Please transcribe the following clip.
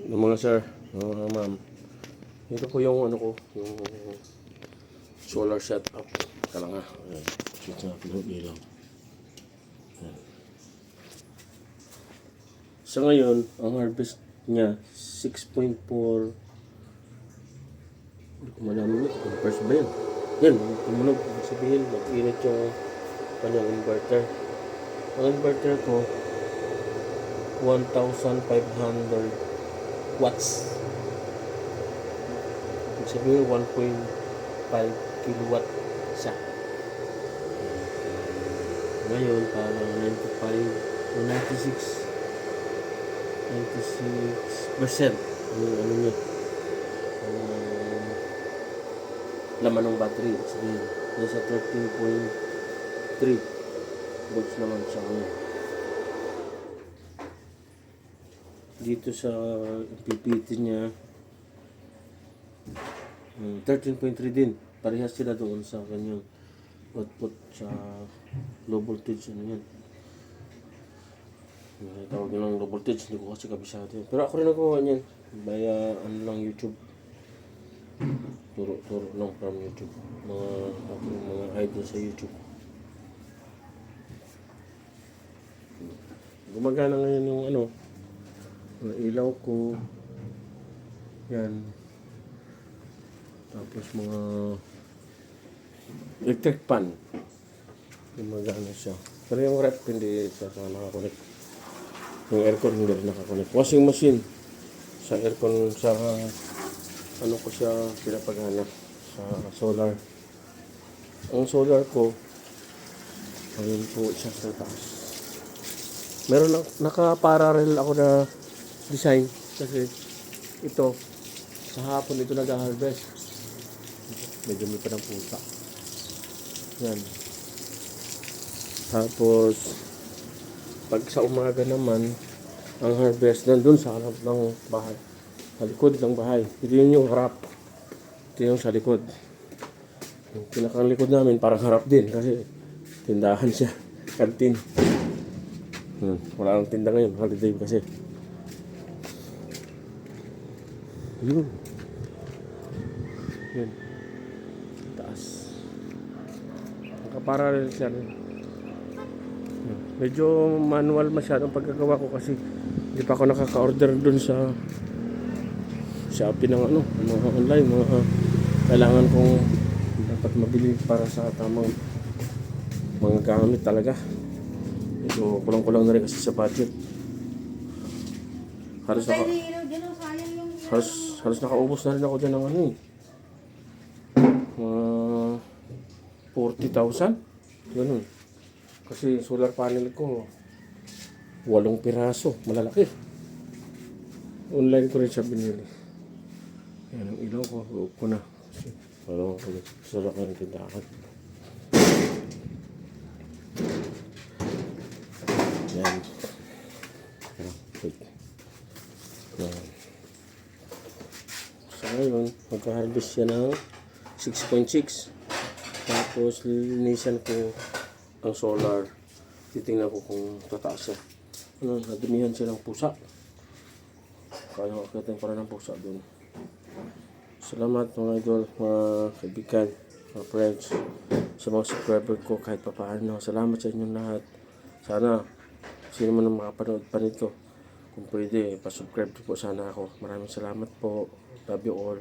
ng mga sir, ma'am. Ito po yung ano ko, yung solar setup. Kala nga, switch natin yung ilaw. Ayan. Sa ngayon, ang harvest niya 6.4. Hindi ko malaman yun. First ba yun? Yan, tumunog. Ibig sabihin, mag-init yung kanyang inverter. Ang inverter ko, 1,500 watts. Ibig sabihin, 1.5 kilowatt siya. Ngayon, parang 95 o 96% yung ano niya, laman ng battery. Sige, nasa 13.3 volts naman siya ngayon. Dito sa PPT niya 13.3 din. Parehas sila doon sa kanyang output sa low voltage. Ano yan? Tawag nyo lang low voltage. Hindi ko kasi kabisado yun. Pero ako rin nagawa niyan. Via ano lang YouTube. Turo lang from YouTube. Mga idol sa YouTube. Gumagana ngayon yung ano, ilaw ko. Yan. Tapos mga electric fan. Gumagana siya. Pero yung rep hindi siya nakakonect. Yung aircon hindi rin nakakonect. Washing machine. Sa aircon sa ano ko siya pinapagana sa solar. Ang solar ko ayun po siya sa taas. Meron naka-parallel ako na design kasi ito sa hapon ito nag-harvest. Medyo may pa ng pusa. Yan. Tapos pag sa umaga naman ang harvest nandun sa harap ng bahay. Sa likod ng bahay. Ito yung harap. Ito yung sa likod. Yung pinakang likod namin parang harap din kasi tindahan siya. Kantin. Wala nang tinda ngayon. Holiday kasi. Yun. Yun. Taas. Nakaparallel siya. Medyo manual masyadong pagkagawa ko kasi hindi pa ako nakaka-order dun sa Shopee ng ano, mga online, mga kailangan kong dapat mabili para sa tamang mga gamit talaga. Ito, kulang-kulang na rin kasi sa budget. Halos nakaubos na rin ako dyan ng ano eh. 40,000. Ganun. Kasi solar panel ko 8 piraso. Malalaki. Online ko rin siya binili. Yan ang ilaw ko. Huwag ko na. Parang sarap ng tindahan. Yan. Yan. So ngayon, magka-harvest siya ng 6.6. Tapos linisan ko ang solar. Titingnan ko kung tataas siya. Ano, nadumihan siya ng pusa. Kaya akitin pa rin ng pusa doon. Salamat mga idol, mga kaibigan, mga friends, sa mga subscriber ko kahit pa paano. Salamat sa inyong lahat. Sana sino man ang makapanood pa nito, kung pwede, pa-subscribe po sana ako. Maraming salamat po. Love you all.